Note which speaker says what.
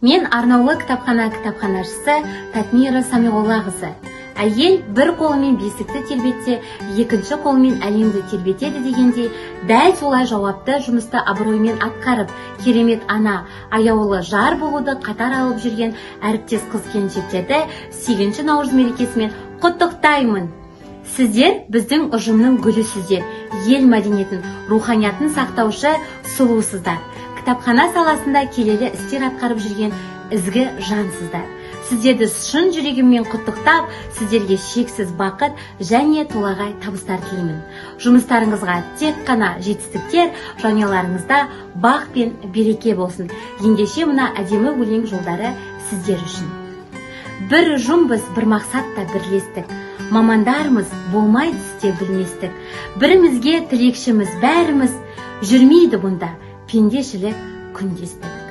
Speaker 1: Мен арнаулы кітапханашысы Татмира Самиғоллақызы. Әйел бір қолымен бесікті тербетсе, екінші қолымен әлемді тербетеді дегенде, дәл солай жауапты жұмысты абыроймен атқарып, керемет ана, аяулы жар болуды қатар алып жүрген әріптес қыз-келіншектерді 8 Наурыз мерекесімен құттықтаймын. Сіздер біздің ұжымның гүлісіздер, ел мәдениетін, руханиятын сақтаушы сұлусыздар. Кітапхана саласында келелі істер атқарып жүрген ізгі жансыздар. Сіздерді шын жүрегіммен құттықтап, сіздерге шексіз бақыт және толағай табыстар тілеймін. Жұмыстарыңызға тек қана жетістіктер, жанұяларыңызда бақ пен береке болсын. Ендеше мына әдемі өлең жолдары сіздер үшін. Бір ұжымбыз, бір мақсатта бірлестік. Мамандарымыз болмайды істе білместік. Бірімізге тілекшіміз бәріміз, жүрмейді бұнда пендешілік күндестік.